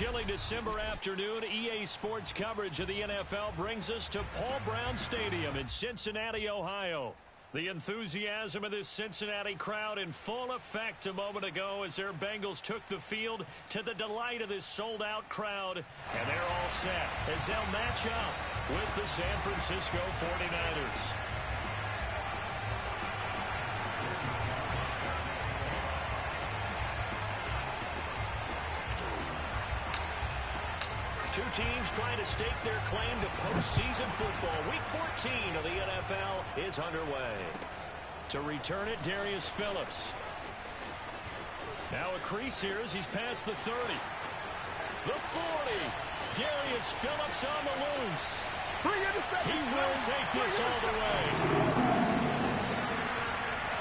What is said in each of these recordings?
chilly December afternoon, EA Sports coverage of the NFL brings us to Paul Brown Stadium in Cincinnati, Ohio. The enthusiasm of this Cincinnati crowd in full effect a moment ago as their Bengals took the field to the delight of this sold-out crowd. And they're all set as they'll match up with the San Francisco 49ers. Two teams trying to stake their claim to postseason football. Week 14 of the NFL is underway. To return it, Darius Phillips. Now a crease here as he's past the 30. The 40. Darius Phillips on the loose. He will take this all the way.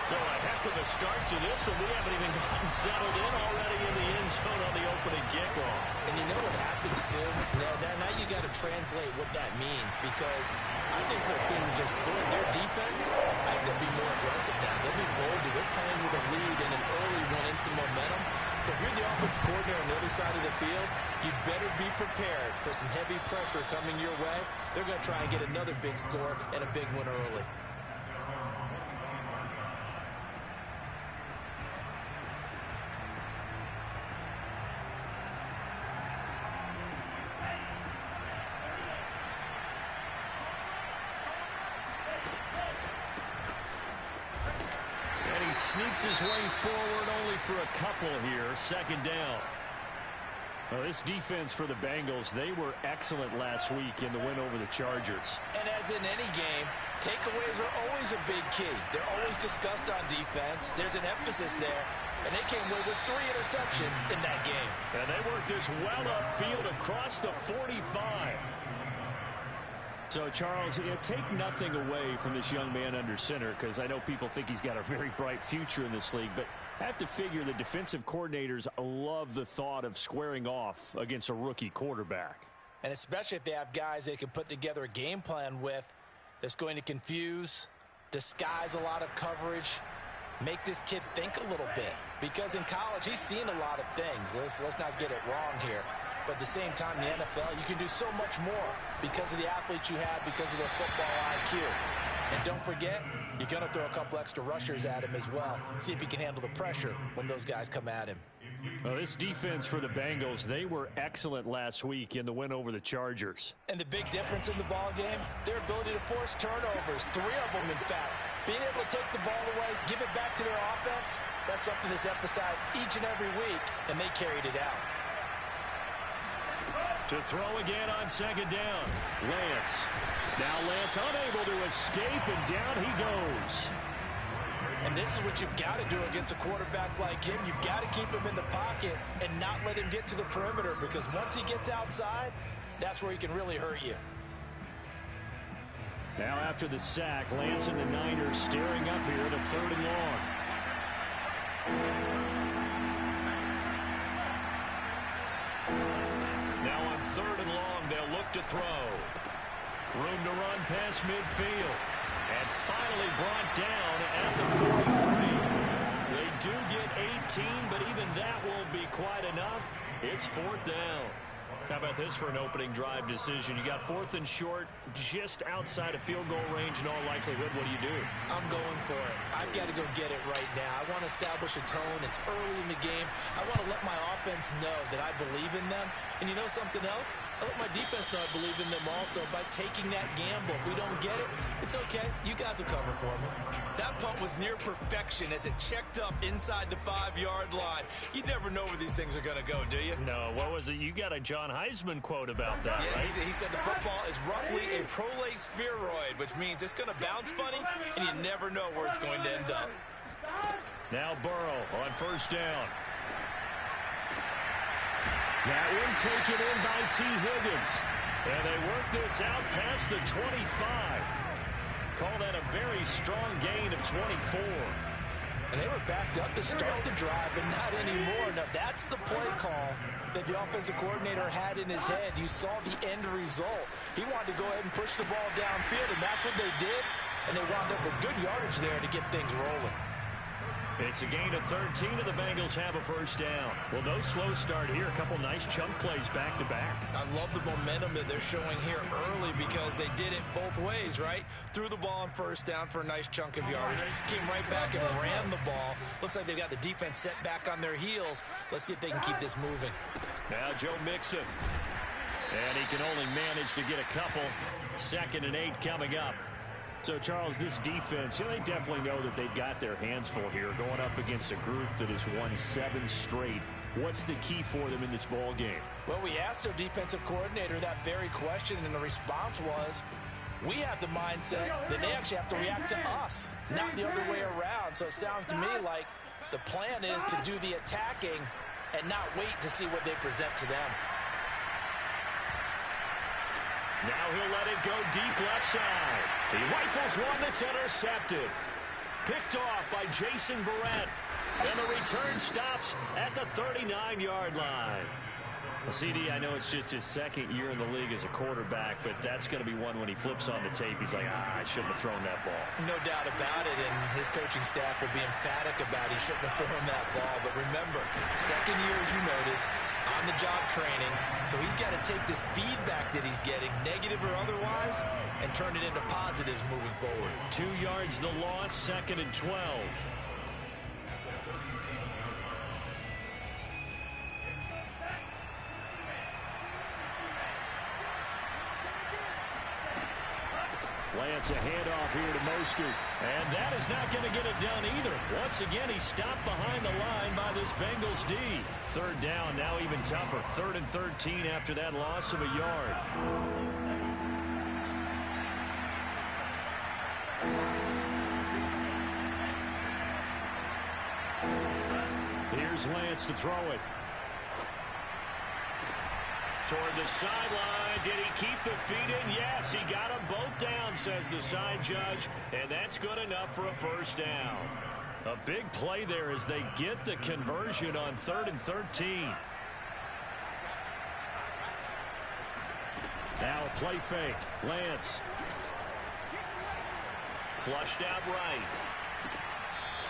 So a heck of a start to this one. We haven't even gotten settled in already in the end zone on the opening kickoff. And you know what happens, too? Now you got to translate what that means, because I think for a team that just scored, their defense, I think they'll be more aggressive now. They'll be bolder. They're playing with a lead and an early one and some momentum. So if you're the offensive coordinator on the other side of the field, you better be prepared for some heavy pressure coming your way. They're going to try and get another big score and a big one early. Sneaks his way forward only for a couple here. Second down. Well, this defense for the Bengals, they were excellent last week in the win over the Chargers. And as in any game, takeaways are always a big key. They're always discussed on defense. There's an emphasis there. And they came away with 3 interceptions in that game. And they worked this well upfield across the 45. So, Charles, take nothing away from this young man under center, because I know people think he's got a very bright future in this league, but I have to figure the defensive coordinators love the thought of squaring off against a rookie quarterback. And especially if they have guys they can put together a game plan with that's going to confuse, disguise a lot of coverage, make this kid think a little bit. Because in college, he's seen a lot of things. Let's not get it wrong here. But at the same time, in the NFL, you can do so much more because of the athletes you have, because of their football IQ. And don't forget, you're going to throw a couple extra rushers at him as well. See if he can handle the pressure when those guys come at him. Well, this defense for the Bengals, they were excellent last week in the win over the Chargers. And the big difference in the ball game, their ability to force turnovers, 3 of them, in fact. Being able to take the ball away, give it back to their offense, that's something that's emphasized each and every week, and they carried it out. To throw again on second down, Lance. Now Lance unable to escape, and down he goes. And this is what you've got to do against a quarterback like him. You've got to keep him in the pocket and not let him get to the perimeter, because once he gets outside, that's where he can really hurt you. Now after the sack, Lance and the Niners staring up here at a 3rd and long. Now on 3rd and long, they'll look to throw. Room to run past midfield. And finally brought down at the 43. They do get 18, but even that won't be quite enough. It's 4th down. How about this for an opening drive decision? You got 4th and short, just outside of field goal range in all likelihood. What do you do? I'm going for it. I've got to go get it right now. I want to establish a tone. It's early in the game. I want to let my offense know that I believe in them. And you know something else? I let my defense know I believe in them also by taking that gamble. If we don't get it, it's okay. You guys will cover for me. That punt was near perfection as it checked up inside the 5-yard line. You never know where these things are going to go, do you? No. What was it? You got a John Heisman quote about that, yeah, right? He said the football is roughly a prolate spheroid, which means it's going to bounce funny, and you never know where it's going to end up. Now Burrow on 1st down. That one taken in by T. Higgins. And they work this out past the 25. Call that a very strong gain of 24. And they were backed up to start the drive, but not anymore. Now, that's the play call that the offensive coordinator had in his head. You saw the end result. He wanted to go ahead and push the ball downfield, and that's what they did. And they wound up with good yardage there to get things rolling. It's a gain of 13, and the Bengals have a first down. Well, no slow start here. A couple nice chunk plays back-to-back. I love the momentum that they're showing here early because they did it both ways, right? Threw the ball on first down for a nice chunk of yardage. Came right back and ran the ball. Looks like they've got the defense set back on their heels. Let's see if they can keep this moving. Now Joe Mixon. And he can only manage to get a couple. 2nd and 8 coming up. So, Charles, this defense, they definitely know that they've got their hands full here going up against a group that has won 7 straight. What's the key for them in this ball game? Well, we asked their defensive coordinator that very question, and the response was, we have the mindset that they actually have to react to us, not the other way around. So it sounds to me like the plan is to do the attacking and not wait to see what they present to them. Now he'll let it go deep left side. He rifles one that's intercepted. Picked off by Jason Verrett. And the return stops at the 39-yard line. Well, CD, I know it's just his 2nd year in the league as a quarterback, but that's going to be one when he flips on the tape. He's like, I shouldn't have thrown that ball. No doubt about it, and his coaching staff will be emphatic about he shouldn't have thrown that ball. But remember, 2nd year, as you noted, on-the-job training, so he's got to take this feedback that he's getting, negative or otherwise, and turn it into positives moving forward. 2 yards the loss, 2nd and 12. Lance, a handoff here to Mostert. And that is not going to get it done either. Once again, he stopped behind the line by this Bengals D. 3rd down, now even tougher. 3rd and 13 after that loss of a yard. Here's Lance to throw it. Toward the sideline. Did he keep the feet in? Yes, he got them both down, says the side judge, and that's good enough for a first down. A big play there as they get the conversion on 3rd and 13. Now a play fake. Lance. Flushed out right.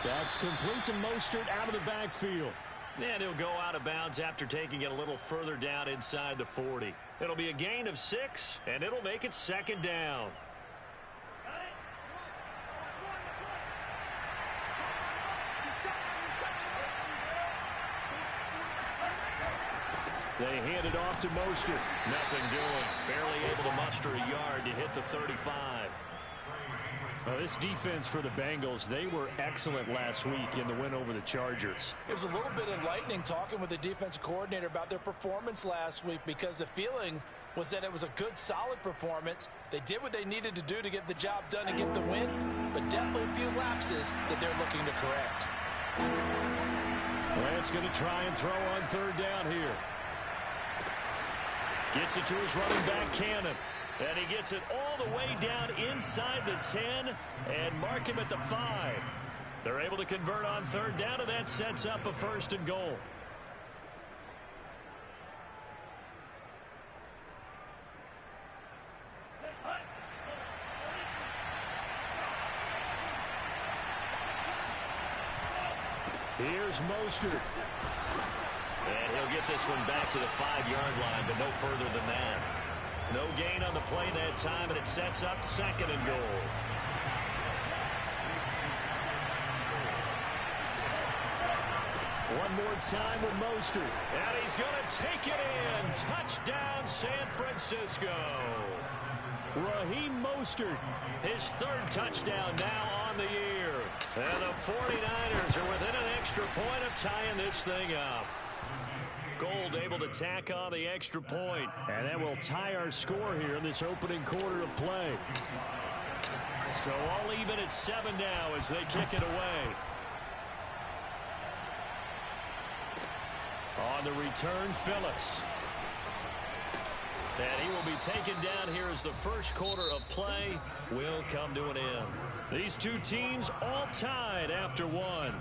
That's complete to Mostert out of the backfield. And he'll go out of bounds after taking it a little further down inside the 40. It'll be a gain of 6, and it'll make it 2nd down. They hand it off to Mostert. Nothing doing. Barely able to muster a yard to hit the 35. This defense for the Bengals, they were excellent last week in the win over the Chargers. It was a little bit enlightening talking with the defensive coordinator about their performance last week because the feeling was that it was a good, solid performance. They did what they needed to do to get the job done and get the win, but definitely a few lapses that they're looking to correct. Lance going to try and throw on 3rd down here. Gets it to his running back, Cannon. And he gets it all the way down inside the 10 and mark him at the 5. They're able to convert on 3rd down, and that sets up a 1st and goal. Here's Mostert. And he'll get this one back to the 5-yard line, but no further than that. No gain on the play that time, and it sets up 2nd and goal. One more time with Mostert. And he's going to take it in. Touchdown, San Francisco. Raheem Mostert, his 3rd touchdown now on the year. And the 49ers are within an extra point of tying this thing up. Gold able to tack on the extra point, and that will tie our score here in this opening quarter of play. So all even at 7 now as they kick it away. On the return, Phillips. And he will be taken down here as the first quarter of play will come to an end. These two teams all tied after 1.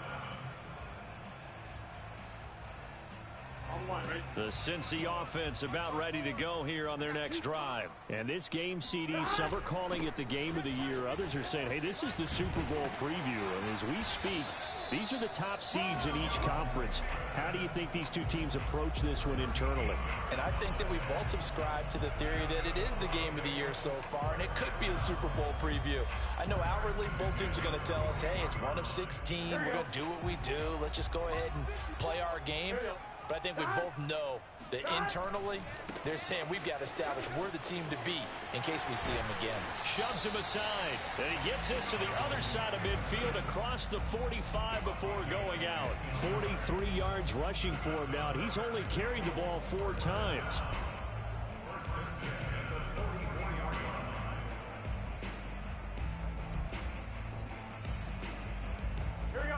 The Cincy offense about ready to go here on their next drive. And this game, CD, some are calling it the game of the year. Others are saying, hey, this is the Super Bowl preview. And as we speak, These are the top seeds in each conference. How do you think these two teams approach this one internally? And I think that we both subscribe to the theory that it is the game of the year so far, and it could be a Super Bowl preview. I know outwardly both teams are going to tell us, hey, it's 1 of 16. We're going to do what we do. Let's just go ahead and play our game. But I think we both know that internally, they're saying we've got to establish we're the team to beat in case we see him again. Shoves him aside. And he gets this to the other side of midfield across the 45 before going out. 43 yards rushing for him now. He's only carried the ball 4 times.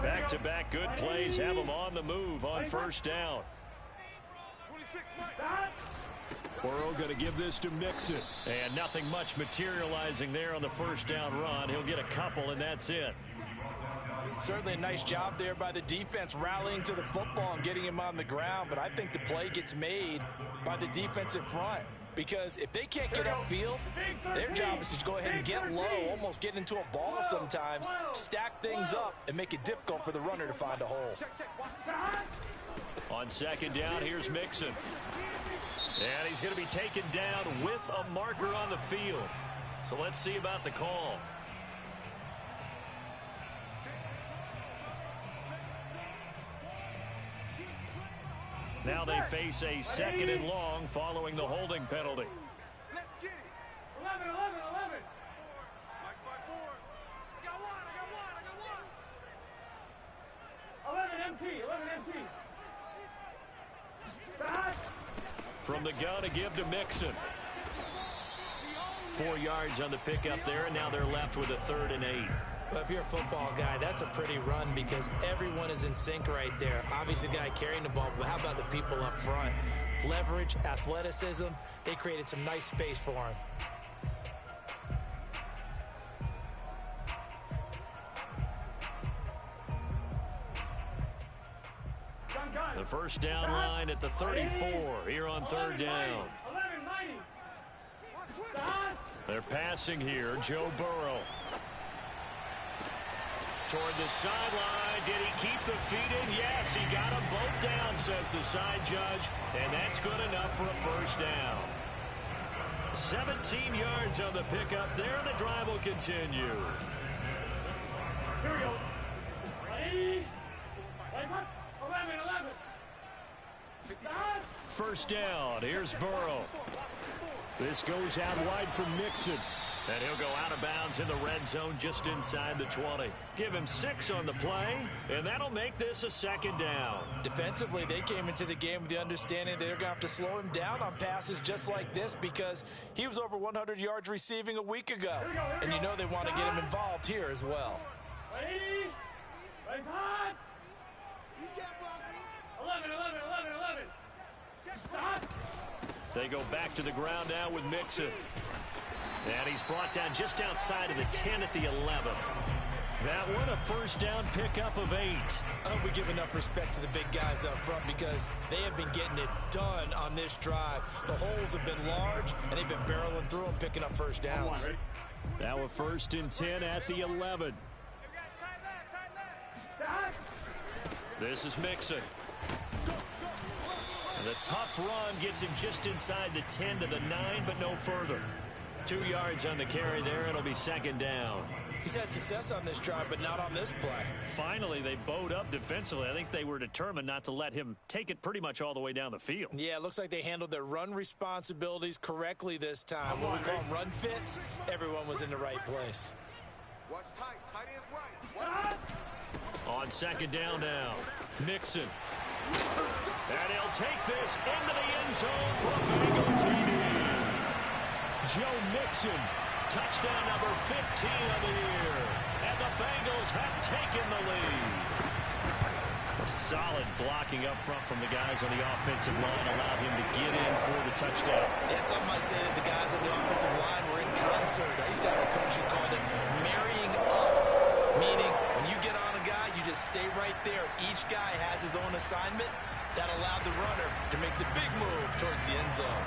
Back-to-back good plays have him on the move on first down. Burrow going to give this to Mixon. And nothing much materializing there on the first down run. He'll get a couple, and that's it. Certainly a nice job there by the defense rallying to the football and getting him on the ground. But I think the play gets made by the defensive front. Because if they can't get upfield, their job is to go ahead and get low, almost get into a ball sometimes, stack things up, and make it difficult for the runner to find a hole. On second down, here's Mixon. And he's going to be taken down with a marker on the field. So let's see about the call. Now they face a 2nd and long following the holding penalty. Let's get it. 11. Mike's by 4. I got one. 11 MT. From the gun to give to Mixon. 4 yards on the pickup there, and now they're left with a 3rd and 8. Well, if you're a football guy, that's a pretty run because everyone is in sync right there. Obviously, the guy carrying the ball, but how about the people up front? Leverage, athleticism, they created some nice space for him. The first down line at the 34 here on 3rd down. They're passing here. Joe Burrow. Toward the sideline. Did he keep the feet in? Yes, he got them both down, says the side judge. And that's good enough for a first down. 17 yards on the pickup there, and the drive will continue. Here we go. Ready? 11. First down. Here's Burrow. This goes out wide from Mixon. And he'll go out of bounds in the red zone just inside the 20. Give him 6 on the play, and that'll make this a 2nd down. Defensively, they came into the game with the understanding they're going to have to slow him down on passes just like this because he was over 100 yards receiving a week ago. And you know they want to get him involved here as well. Ready? Raise hot. You can't block me. 11. Check hot. They go back to the ground now with Mixon. And he's brought down just outside of the 10 at the 11. That one a first down pickup of 8. I hope we give enough respect to the big guys up front because they have been getting it done on this drive. The holes have been large, and they've been barreling through them, picking up first downs. Now a 1st and 10 at the 11. This is Mixon. And the tough run gets him just inside the 10 to the 9, but no further. 2 yards on the carry there. It'll be 2nd down. He's had success on this drive, but not on this play. Finally, they bowed up defensively. I think they were determined not to let him take it pretty much all the way down the field. Yeah, it looks like they handled their run responsibilities correctly this time. What we call them run fits, everyone was in the right place. Watch tight. Tight ends right. On 2nd down now, Mixon. And he'll take this into the end zone for a Bengal TD. Joe Mixon, touchdown number 15 of the year. And the Bengals have taken the lead. A solid blocking up front from the guys on the offensive line allowed him to get in for the touchdown. Yeah, some might say that the guys on the offensive line were in concert. I used to have a coach who called it marrying up, meaning when you get on a guy, you just stay right there. Each guy has his own assignment. That allowed the runner to make the big move towards the end zone.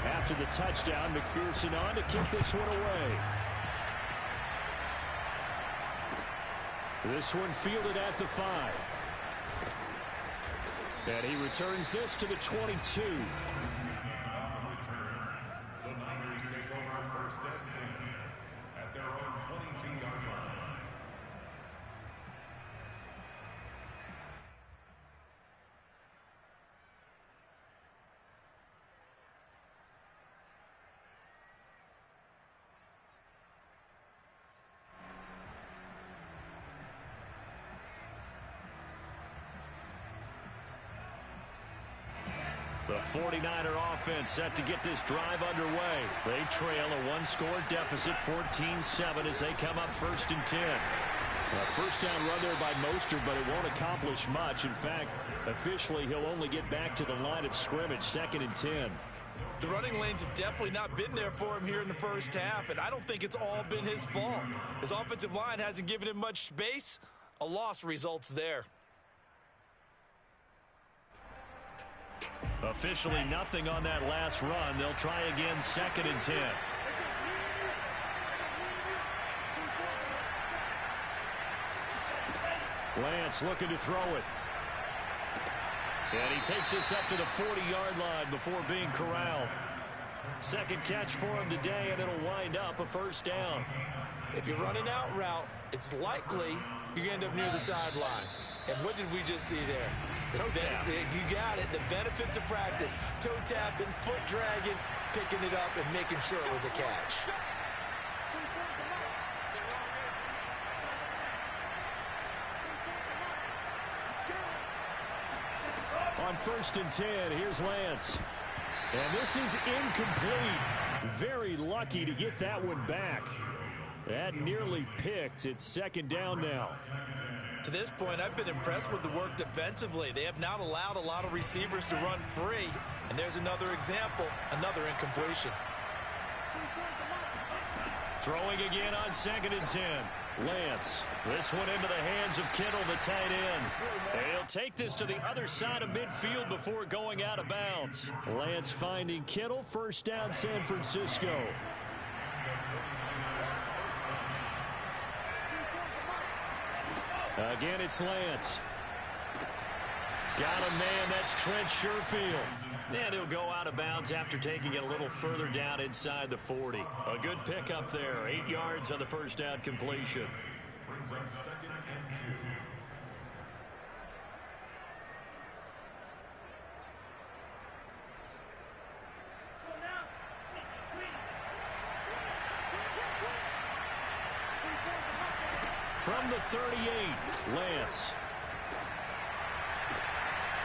After the touchdown, McPherson on to kick this one away. This one fielded at the 5. And he returns this to the 22. The 49er offense set to get this drive underway. They trail a one-score deficit, 14-7, as they come up 1st and 10. A first down run there by Mostert, but it won't accomplish much. In fact, officially, he'll only get back to the line of scrimmage, 2nd and 10. The running lanes have definitely not been there for him here in the first half, and I don't think it's all been his fault. His offensive line hasn't given him much space. A loss results there. Officially nothing on that last run. They'll try again, 2nd and 10. Lance looking to throw it. And he takes this up to the 40-yard line before being corralled. Second catch for him today, and it'll wind up a first down. If you're running out route, it's likely you're going to end up near the sideline. And what did we just see there? Toe tap. You got it. The benefits of practice. Toe tapping, foot dragging, picking it up, and making sure it was a catch. On 1st and 10, here's Lance. And this is incomplete. Very lucky to get that one back. That nearly picked. It's 2nd down now. To this point, I've been impressed with the work defensively. They have not allowed a lot of receivers to run free. And there's another example, another incompletion. Throwing again on 2nd and 10. Lance. This one into the hands of Kittle, the tight end. He'll take this to the other side of midfield before going out of bounds. Lance finding Kittle. First down, San Francisco. Again, it's Lance. Got a man, that's Trent Sherfield. And he'll go out of bounds after taking it a little further down inside the 40. A good pickup there, 8 yards on the first down completion. Brings up 2nd and 2. From the 38, Lance.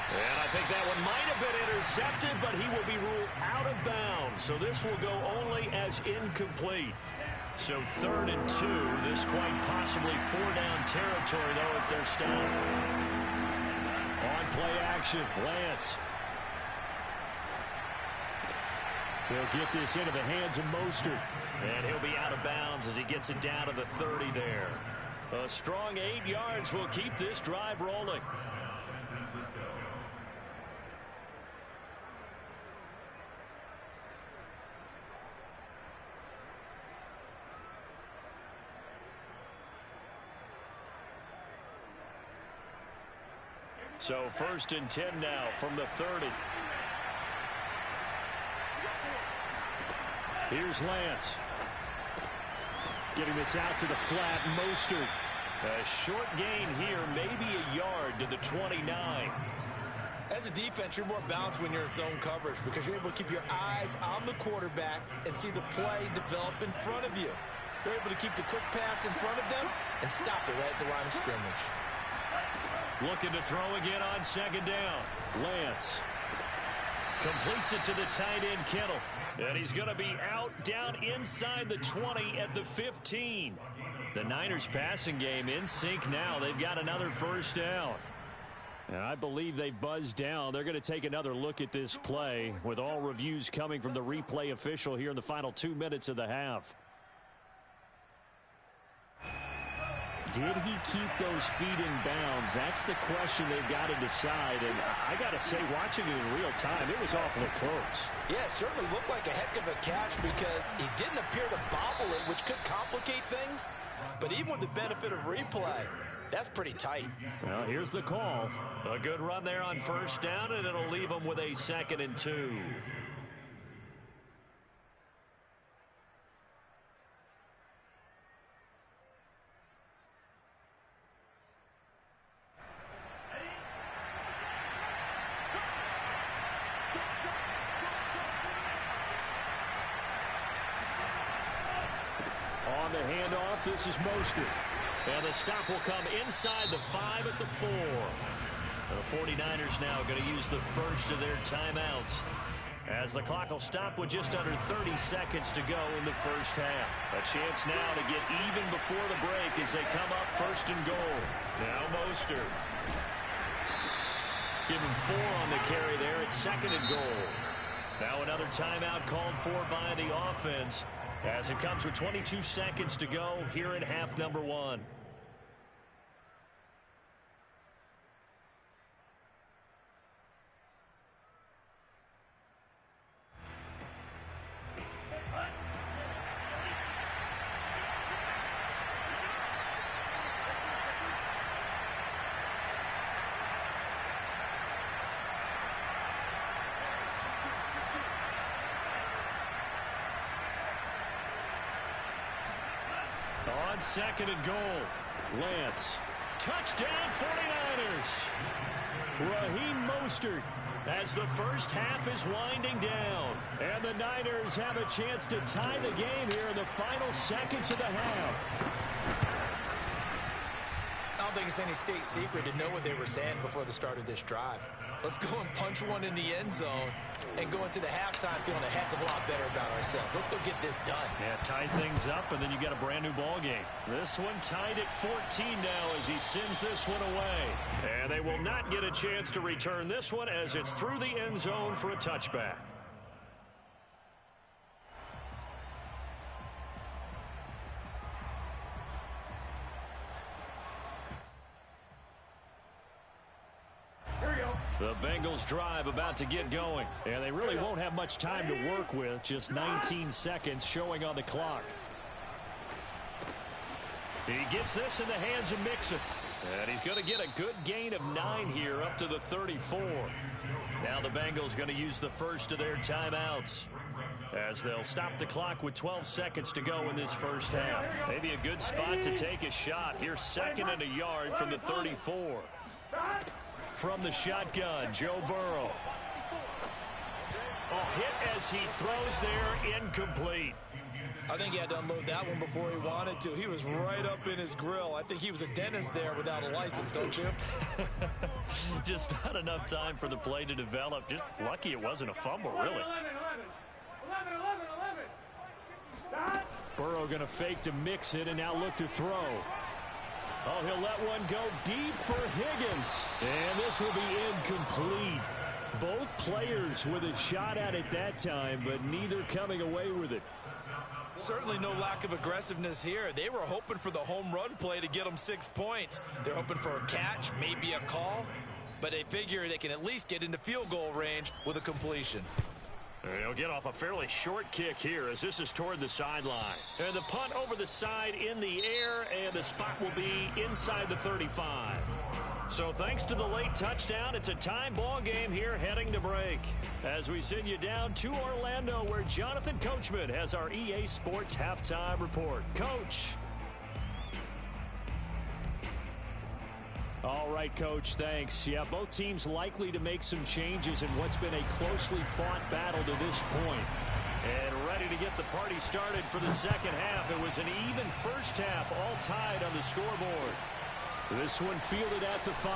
And I think that one might have been intercepted, but he will be ruled out of bounds. So this will go only as incomplete. So 3rd and 2. This quite possibly 4-down territory, though, if they're stopped. On play action, Lance. He'll get this into the hands of Mostert. And he'll be out of bounds as he gets it down to the 30 there. A strong 8 yards will keep this drive rolling. So 1st and 10 now from the 30. Here's Lance. Getting this out to the flat, Mostert. A short gain here, maybe a yard to the 29. As a defense, you're more balanced when you're in zone coverage because you're able to keep your eyes on the quarterback and see the play develop in front of you. They're able to keep the quick pass in front of them and stop it right at the line of scrimmage. Looking to throw again on 2nd down. Lance completes it to the tight end, Kittle. And he's going to be out down inside the 20 at the 15. The Niners passing game in sync now. They've got another first down. And I believe they've buzzed down. They're going to take another look at this play with all reviews coming from the replay official here in the final 2 minutes of the half. Did he keep those feet in bounds? That's the question they've got to decide. And I got to say, watching it in real time, it was awfully close. Yeah, it certainly looked like a heck of a catch because he didn't appear to bobble it, which could complicate things. But even with the benefit of replay, That's pretty tight. Well, here's the call. A good run there on first down, and it'll leave them with a 2nd and 2. On the handoff, this is Mostert. And the stop will come inside the 5 at the 4. The 49ers now going to use the first of their timeouts, as the clock will stop with just under 30 seconds to go in the first half. A chance now to get even before the break as they come up 1st and goal. Now Mostert. Give him 4 on the carry there at 2nd and goal. Now another timeout called for by the offense, as it comes with 22 seconds to go here in half number 1. On 2nd and goal, Lance. Touchdown 49ers. Raheem Mostert as the first half is winding down. And the Niners have a chance to tie the game here in the final seconds of the half. I don't think it's any state secret to know what they were saying before the start of this drive. Let's go and punch one in the end zone and go into the halftime feeling a heck of a lot better about ourselves. Let's go get this done. Yeah, tie things up, and then you got a brand new ball game. This one tied at 14 now as he sends this one away. And they will not get a chance to return this one as it's through the end zone for a touchback. The Bengals drive about to get going. And they really won't have much time to work with. Just 19 seconds showing on the clock. He gets this in the hands of Mixon. And he's going to get a good gain of 9 here up to the 34. Now the Bengals going to use the first of their timeouts, as they'll stop the clock with 12 seconds to go in this first half. Maybe a good spot to take a shot. Here's 2nd and a yard from the 34. From the shotgun, Joe Burrow. A hit as he throws there, incomplete. I think he had to unload that one before he wanted to. He was right up in his grill. I think he was a dentist there without a license, don't you? Just not enough time for the play to develop. Just lucky it wasn't a fumble, really. 11. Burrow going to fake to mix it and now look to throw. Oh, he'll let one go deep for Higgins. And this will be incomplete. Both players with a shot at it that time, but neither coming away with it. Certainly no lack of aggressiveness here. They were hoping for the home run play to get them 6 points. They're hoping for a catch, maybe a call, but they figure they can at least get into field goal range with a completion. They'll get off a fairly short kick here as this is toward the sideline. And the punt over the side in the air, and the spot will be inside the 35. So thanks to the late touchdown, it's a tie ball game here heading to break. As we send you down to Orlando, where Jonathan Coachman has our EA Sports halftime report. Coach. All right, Coach, thanks. Yeah, both teams likely to make some changes in what's been a closely fought battle to this point. And ready to get the party started for the second half. It was an even first half, all tied on the scoreboard. This one fielded at the 5.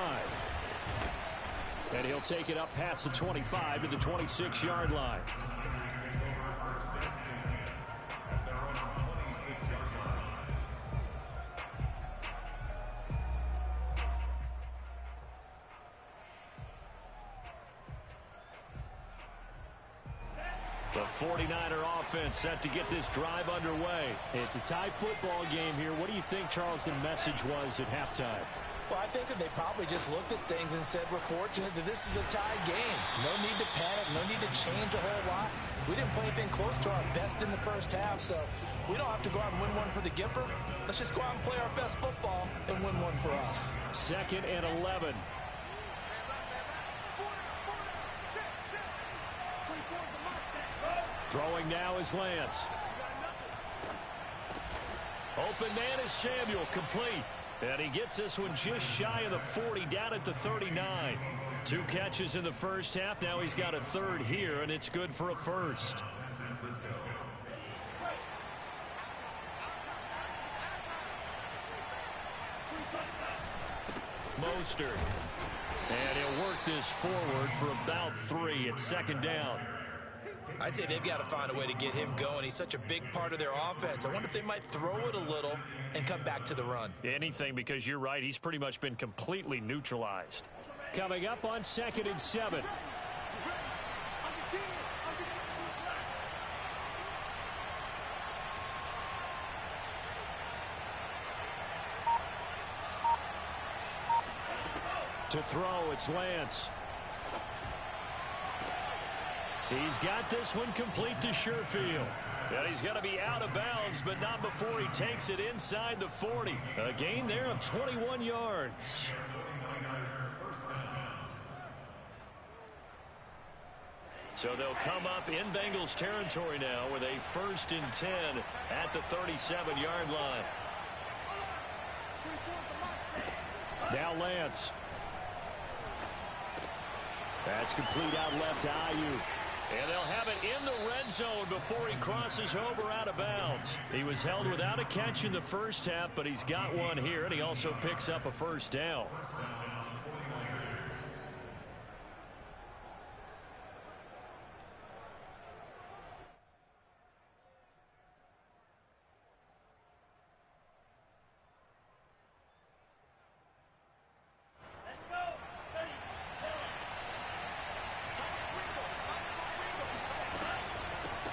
And he'll take it up past the 25 to the 26-yard line. The 49er offense set to get this drive underway. It's a tie football game here. What do you think, Charles, the message was at halftime? Well, I think that they probably just looked at things and said, we're fortunate that this is a tie game. No need to panic, no need to change a whole lot. We didn't play anything close to our best in the first half, so we don't have to go out and win one for the Gipper. Let's just go out and play our best football and win one for us. 2nd and 11. Throwing now is Lance. Open man is Samuel, complete. And he gets this one just shy of the 40, down at the 39. 2 catches in the first half. Now he's got a third here, and it's good for a first. Mostert. And he'll work this forward for about 3 at 2nd down. I'd say they've got to find a way to get him going. He's such a big part of their offense. I wonder if they might throw it a little and come back to the run. Anything, because you're right. He's pretty much been completely neutralized. Coming up on 2nd and 7. To throw, it's Lance. He's got this one complete to Sherfield. And he's going to be out of bounds, but not before he takes it inside the 40. A gain there of 21 yards. So they'll come up in Bengals territory now with a 1st and 10 at the 37-yard line. Now Lance. That's complete out left to Ayuk. And they'll have it in the red zone before he crosses over out of bounds. He was held without a catch in the first half, but he's got one here, and he also picks up a first down.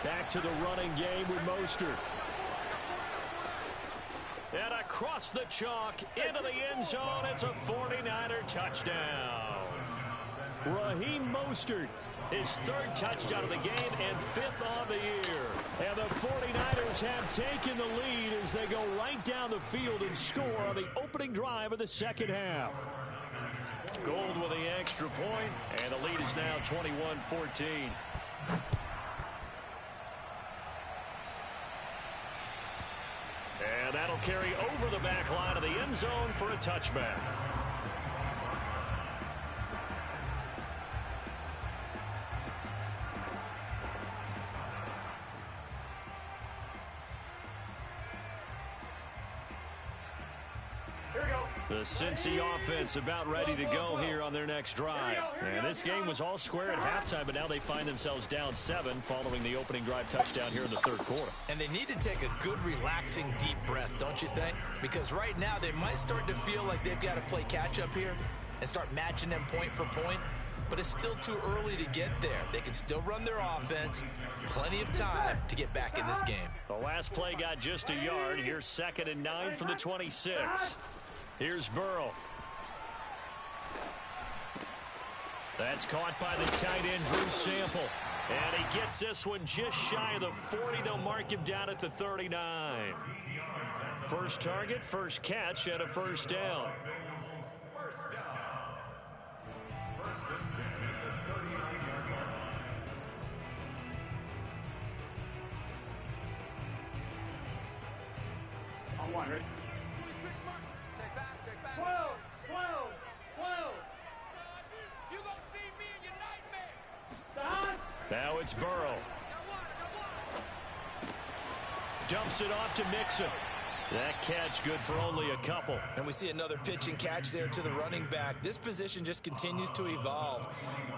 Back to the running game with Mostert. And across the chalk into the end zone. It's a 49er touchdown. Raheem Mostert, his 3rd touchdown of the game and 5th on the year. And the 49ers have taken the lead as they go right down the field and score on the opening drive of the second half. Gold with the extra point, and the lead is now 21-14. And that'll carry over the back line of the end zone for a touchback. The Cincy offense about ready to go here on their next drive. And this game was all square at halftime, but now they find themselves down 7 following the opening drive touchdown here in the 3rd quarter. And they need to take a good, relaxing, deep breath, don't you think? Because right now they might start to feel like they've got to play catch-up here and start matching them point for point. But it's still too early to get there. They can still run their offense. Plenty of time to get back in this game. The last play got just a yard. Here's 2nd and 9 from the 26. Here's Burrow. That's caught by the tight end, Drew Sample. And he gets this one just shy of the 40. They'll mark him down at the 39. First target, first catch, and a first down. On one, ready? 12, 12, 12. You gonna see me in your nightmare. Now it's Burrow. Dumps it off to Mixon. That catch good for only a couple. And we see another pitch and catch there to the running back. This position just continues to evolve.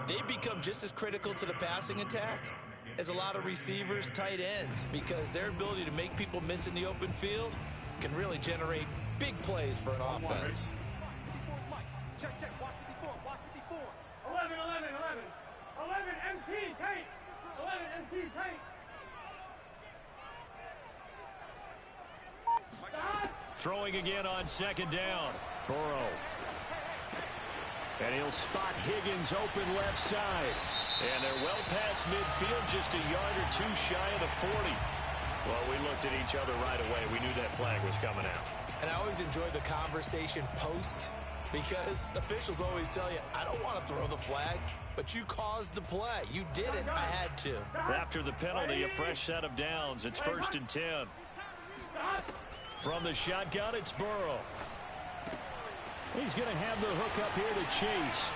They become just as critical to the passing attack as a lot of receivers, tight ends, because their ability to make people miss in the open field can really generate big plays for an offense. Check, check. Watch 54. Watch 54. 11, 11, 11. 11 MT tank. 11 MT tank. Throwing again on 2nd down. Burrow. And he'll spot Higgins open left side. And they're well past midfield, just a yard or two shy of the 40. Well, we looked at each other right away. We knew that flag was coming out. And I always enjoy the conversation post, because officials always tell you, I don't want to throw the flag, but you caused the play. You did it. I had to. After the penalty, a fresh set of downs. It's 1st and 10. From the shotgun, it's Burrow. He's going to have the hook up here to Chase.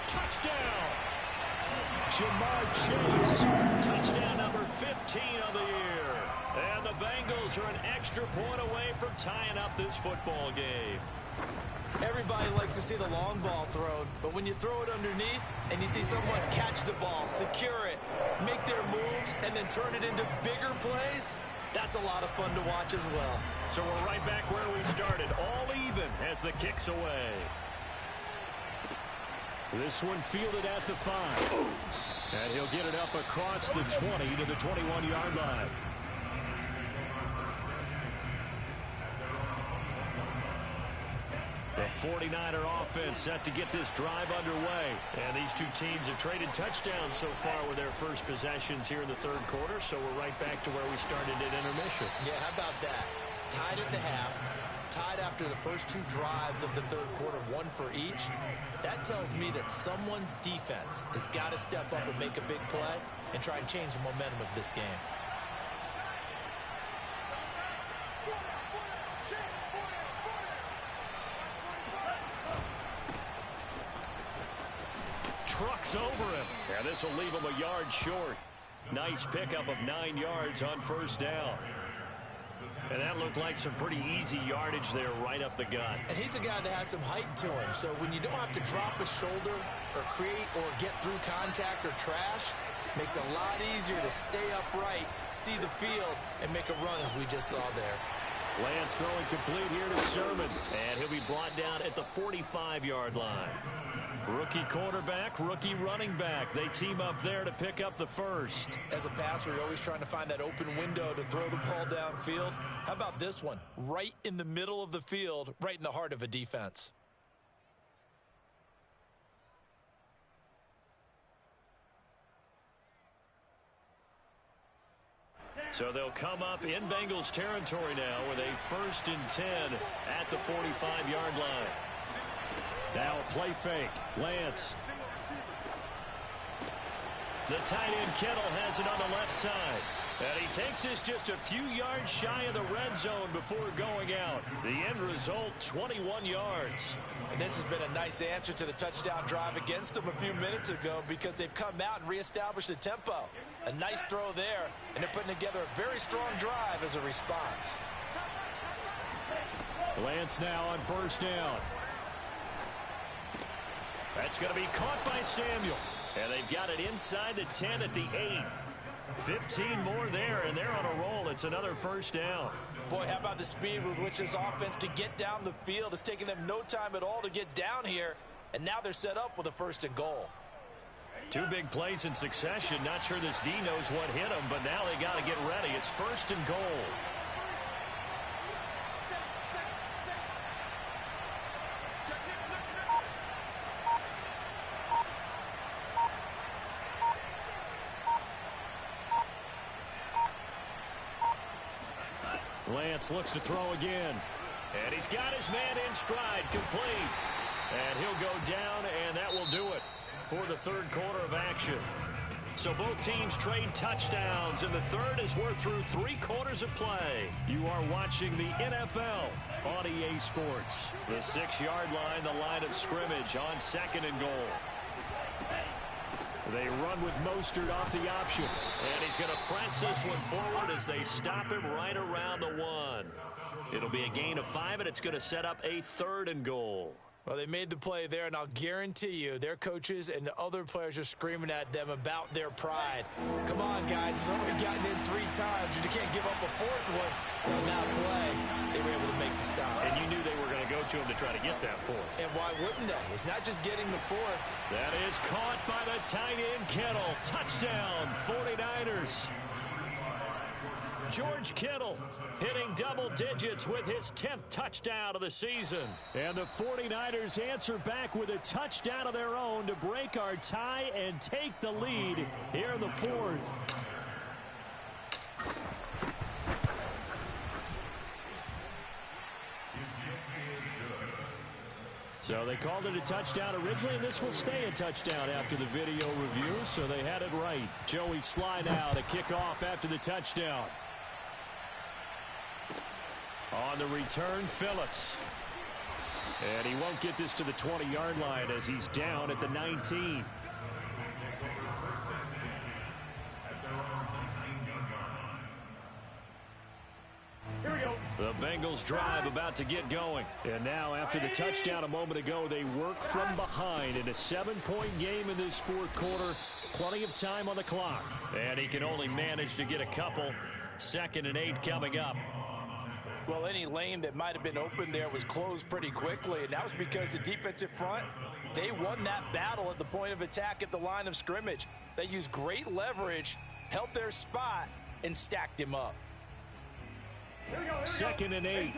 Touchdown! Jamar Chase. Touchdown number 15 of the year. And the Bengals are an extra point away from tying up this football game. Everybody likes to see the long ball thrown, but when you throw it underneath and you see someone catch the ball, secure it, make their moves, and then turn it into bigger plays, that's a lot of fun to watch as well. So we're right back where we started, all even as the kick's away. This one fielded at the 5. And he'll get it up across the 20 to the 21-yard line. The 49er offense set to get this drive underway. And these two teams have traded touchdowns so far with their first possessions here in the third quarter. So we're right back to where we started at intermission. Yeah, how about that? Tied at the half, tied after the first two drives of the third quarter, one for each. That tells me that someone's defense has got to step up and make a big play and try and change the momentum of this game. Trucks over him. And this will leave him a yard short. Nice pickup of 9 yards on first down. And that looked like some pretty easy yardage there right up the gut. And he's a guy that has some height to him. So when you don't have to drop a shoulder or create or get through contact or trash, makes it a lot easier to stay upright, see the field, and make a run as we just saw there. Lance throwing complete here to Sermon. And he'll be brought down at the 45-yard line. Rookie quarterback, rookie running back. They team up there to pick up the first. As a passer, you're always trying to find that open window to throw the ball downfield. How about this one? Right in the middle of the field, right in the heart of a defense. So they'll come up in Bengals territory now with a 1st and 10 at the 45-yard line. Now a play fake. Lance. The tight end Kittle has it on the left side. And he takes this just a few yards shy of the red zone before going out. The end result, 21 yards. And this has been a nice answer to the touchdown drive against them a few minutes ago, because they've come out and reestablished the tempo. A nice throw there, and they're putting together a very strong drive as a response. Lance now on first down. That's going to be caught by Samuel. And they've got it inside the 10 at the 8. 15 more there, and they're on a roll. It's another first down. Boy, how about the speed with which this offense can get down the field? It's taken them no time at all to get down here, and now they're set up with a 1st and goal. 2 big plays in succession. Not sure this D knows what hit them, but now they got to get ready. It's 1st and goal. Lance looks to throw again. And he's got his man in stride, complete. And he'll go down, and that will do it for the third quarter of action. So both teams trade touchdowns, and the third as we're through 3 quarters of play. You are watching the NFL on EA Sports. The 6-yard line, the line of scrimmage on 2nd and goal. They run with Mostert off the option. And he's going to press this one forward as they stop him right around the 1. It'll be a gain of 5, and it's going to set up a 3rd and goal. Well, they made the play there, and I'll guarantee you their coaches and the other players are screaming at them about their pride. Come on, guys. It's only gotten in 3 times. You can't give up a 4th one. And on that play, they were able to make the stop. And you knew they were going to go to him to try to get that 4th. And why wouldn't they? It's not just getting the 4th. That is caught by the tight end Kittle. Touchdown, 49ers. George Kittle hitting double digits with his 10th touchdown of the season. And the 49ers answer back with a touchdown of their own to break our tie and take the lead here in the fourth. So they called it a touchdown originally, and this will stay a touchdown after the video review, so they had it right. Joey Sly now to kick off after the touchdown. On the return, Phillips. And he won't get this to the 20-yard line as he's down at the 19. The Bengals drive about to get going. And now after the touchdown a moment ago, they work from behind in a 7-point game in this fourth quarter. Plenty of time on the clock. And he can only manage to get a couple. 2nd and 8 coming up. Well, any lane that might have been open there was closed pretty quickly, and that was because the defensive front, they won that battle at the point of attack at the line of scrimmage. They used great leverage, held their spot, and stacked him up. 2nd and 8.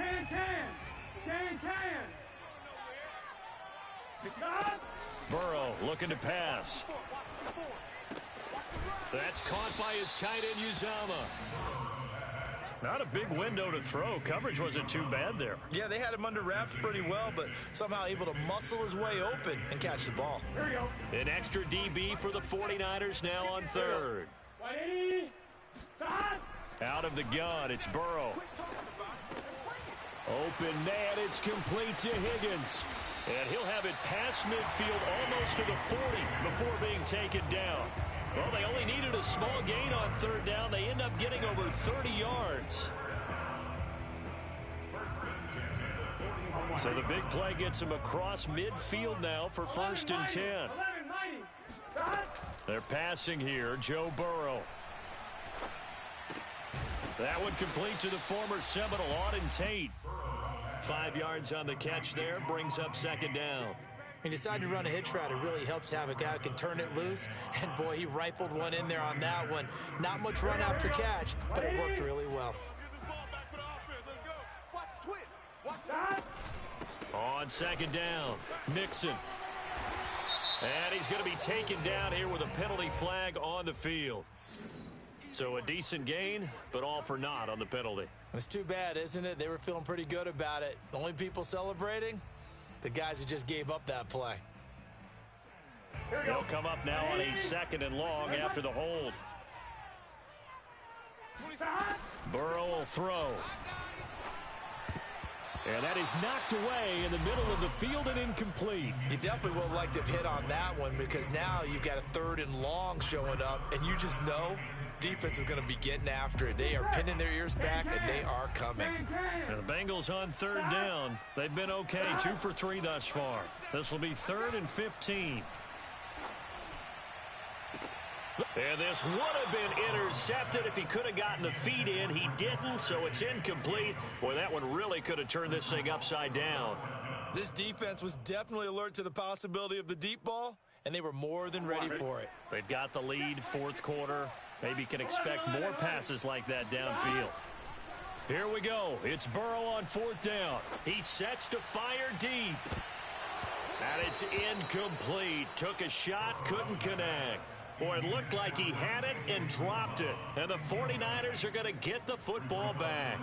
Burrow looking to pass. That's caught by his tight end, Uzama. Not a big window to throw. Coverage wasn't too bad there. Yeah, they had him under wraps pretty well, but somehow able to muscle his way open and catch the ball. An extra DB for the 49ers now on 3rd. Out of the gun, it's Burrow. Open man, it's complete to Higgins. And he'll have it past midfield almost to the 40 before being taken down. Well, they only needed a small gain on 3rd down. They end up getting over 30 yards. So the big play gets him across midfield now for 1st and 10. They're passing here, Joe Burrow. That one complete to the former Seminole, Auden Tate. 5 yards on the catch there, brings up 2nd down. He decided to run a hitch route. It really helps to have a guy who can turn it loose. And, boy, he rifled one in there on that one. Not much run after catch, but it worked really well. On 2nd down, Mixon. And he's going to be taken down here with a penalty flag on the field. So a decent gain, but all for naught on the penalty. It's too bad, isn't it? They were feeling pretty good about it. The only people celebrating, the guys who just gave up that play. They'll come up now on a 2nd and long after the hold. Burrow will throw. And that is knocked away in the middle of the field and incomplete. You definitely would like to hit on that one because now you've got a 3rd and long showing up, and you just know defense is going to be getting after it. They are pinning their ears back, and they are coming. And the Bengals on 3rd down. They've been okay, 2 for 3 thus far. This will be 3rd and 15. And this would have been intercepted if he could have gotten the feet in. He didn't, so it's incomplete. Boy, that one really could have turned this thing upside down. This defense was definitely alert to the possibility of the deep ball, and they were more than ready for it. They've got the lead, 4th quarter. Maybe can expect more passes like that downfield. Here we go. It's Burrow on 4th down. He sets to fire deep. And it's incomplete. Took a shot, couldn't connect. Boy, it looked like he had it and dropped it. And the 49ers are going to get the football back.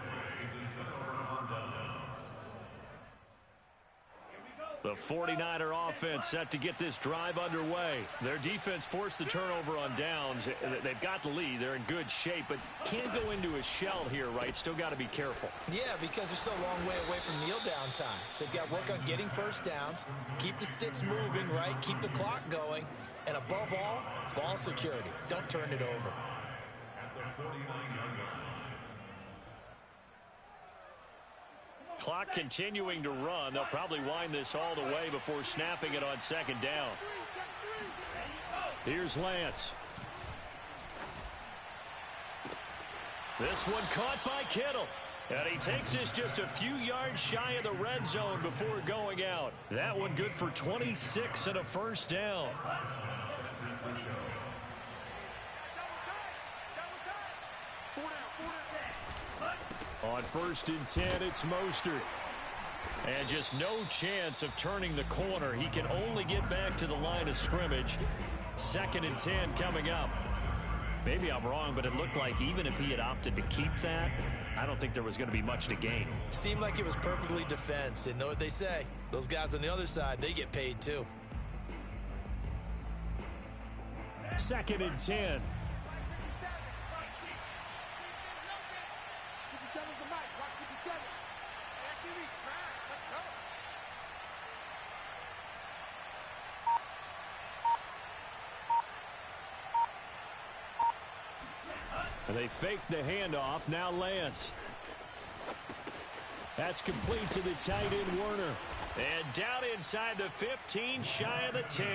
The 49er offense set to get this drive underway. Their defense forced the turnover on downs. They've got the lead. They're in good shape, but can't go into a shell here, right? Still got to be careful. Yeah, because they're still a long way away from kneel down time. So they've got to work on getting 1st downs, keep the sticks moving, right? Keep the clock going. And above all, ball security. Don't turn it over. Clock continuing to run. They'll probably wind this all the way before snapping it on 2nd down. Here's Lance. This one caught by Kittle. And he takes this just a few yards shy of the red zone before going out. That one good for 26 and a 1st down. On 1st and 10, it's Mostert. And just no chance of turning the corner. He can only get back to the line of scrimmage. 2nd and 10 coming up. Maybe I'm wrong, but it looked like even if he had opted to keep that, I don't think there was going to be much to gain. Seemed like it was perfectly defense. And know what they say? Those guys on the other side, they get paid too. 2nd and 10. 57's the mic. Watch 57. That QB's trash. Let's go. They fake the handoff. Now Lance. That's complete to the tight end, Werner. And down inside the 15, shy of the 10.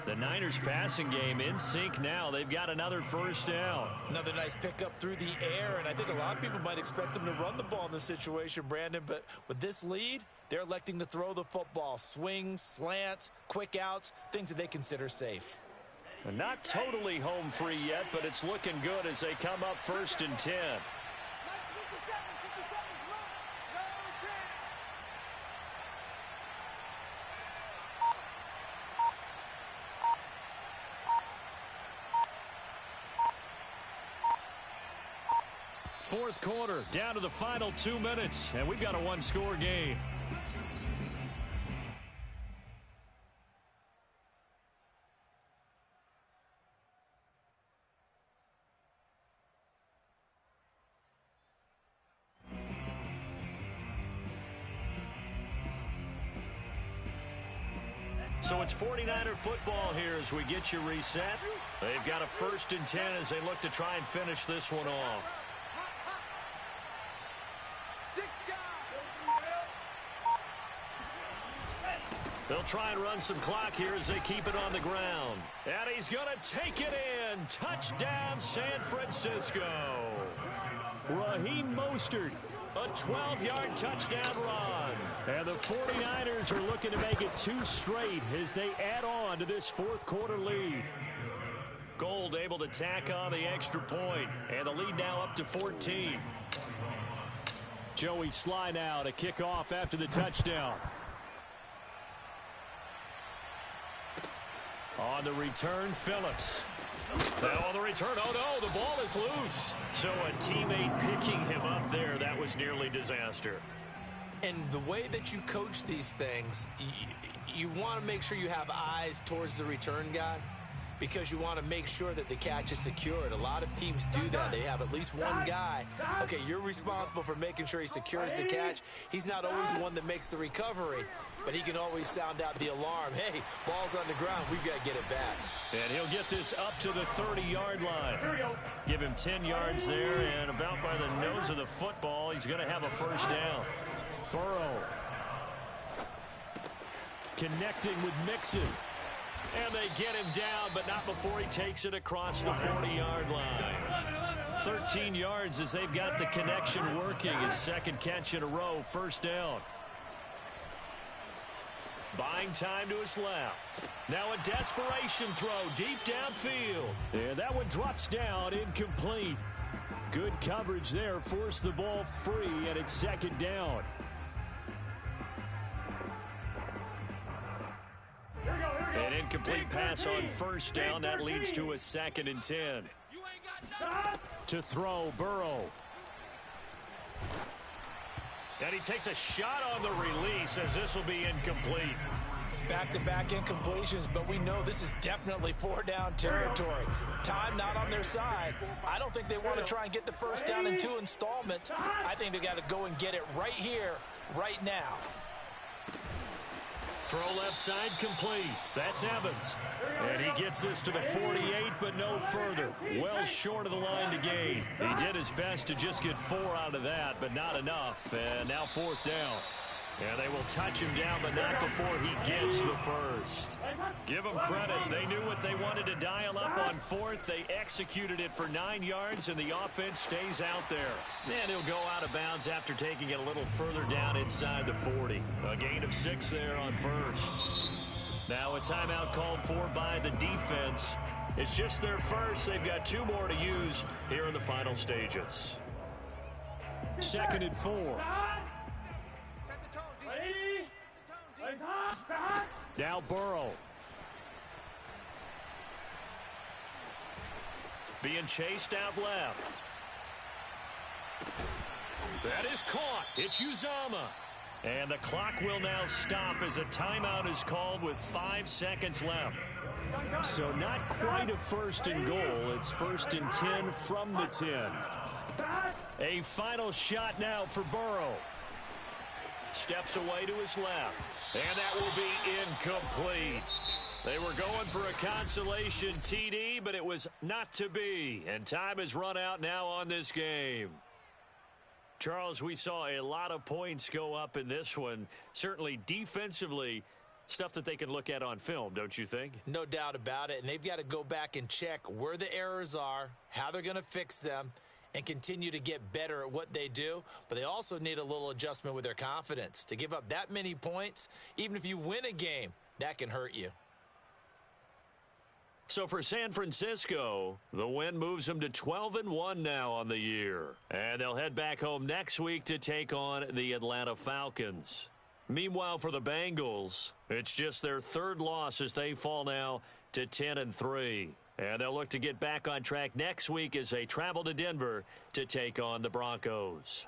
The Niners passing game in sync now. They've got another 1st down. Another nice pickup through the air, and I think a lot of people might expect them to run the ball in this situation, Brandon, but with this lead, they're electing to throw the football. Swings, slants, quick outs, things that they consider safe. Not totally home free yet, but it's looking good as they come up 1st and 10. Nice 57. 57's run. No chance. Fourth quarter, down to the final 2 minutes, and we've got a one-score game. So it's 49er football here as we get you reset. They've got a 1st and 10 as they look to try and finish this one off. They'll try and run some clock here as they keep it on the ground. And he's going to take it in. Touchdown, San Francisco. Raheem Mostert, a 12-yard touchdown run. And the 49ers are looking to make it 2 straight as they add on to this 4th quarter lead. Gold able to tack on the extra point, and the lead now up to 14. Joey Sly now to kick off after the touchdown. On the return, Phillips. Now on the return, oh no, the ball is loose. So a teammate picking him up there, that was nearly disaster. And the way that you coach these things, you want to make sure you have eyes towards the return guy because you want to make sure that the catch is secured. A lot of teams do that. They have at least one guy. Okay, you're responsible for making sure he secures the catch. He's not always the one that makes the recovery, but he can always sound out the alarm. Hey, ball's on the ground. We've got to get it back. And he'll get this up to the 30-yard line. Give him 10 yards there, and about by the nose of the football, he's going to have a 1st down. Burrow connecting with Mixon. And they get him down, but not before he takes it across the 40-yard line. 13 yards as they've got the connection working. His 2nd catch in a row, 1st down. Buying time to his left. Now a desperation throw deep downfield. And that one drops down, incomplete. Good coverage there, forced the ball free, and it's 2nd down. An incomplete pass on 1st down. That leads to a 2nd and 10. To throw, Burrow. And he takes a shot on the release as this will be incomplete. Back-to-back incompletions, but we know this is definitely 4-down territory. Time not on their side. I don't think they want to try and get the 1st down in 2 installments. I think they got to go and get it right here, right now. Throw left side complete. That's Evans. And he gets this to the 48, but no further. Well short of the line to gain. He did his best to just get 4 out of that, but not enough. And now 4th down. And they will touch him down, but not before he gets the 1st. Give them credit. They knew what they wanted to dial up on 4th. They executed it for 9 yards, and the offense stays out there. And he'll go out of bounds after taking it a little further down inside the 40. A gain of 6 there on 1st. Now a timeout called for by the defense. It's just their 1st. They've got 2 more to use here in the final stages. 2nd and 4. Set the tone, D. Ready? Set the tone, D. Now Burrow. Being chased out left. That is caught. It's Uzama. And the clock will now stop as a timeout is called with 5 seconds left. So not quite a 1st and goal. It's 1st and 10 from the 10. A final shot now for Burrow. Steps away to his left. And that will be incomplete. They were going for a consolation TD, but it was not to be. And time has run out now on this game. Charles, we saw a lot of points go up in this one. Certainly defensively, stuff that they can look at on film, don't you think? No doubt about it. And they've got to go back and check where the errors are, how they're going to fix them, and continue to get better at what they do. But they also need a little adjustment with their confidence. To give up that many points, even if you win a game, that can hurt you. So for San Francisco, the win moves them to 12-1 now on the year. And they'll head back home next week to take on the Atlanta Falcons. Meanwhile, for the Bengals, it's just their 3rd loss as they fall now to 10-3. And they'll look to get back on track next week as they travel to Denver to take on the Broncos.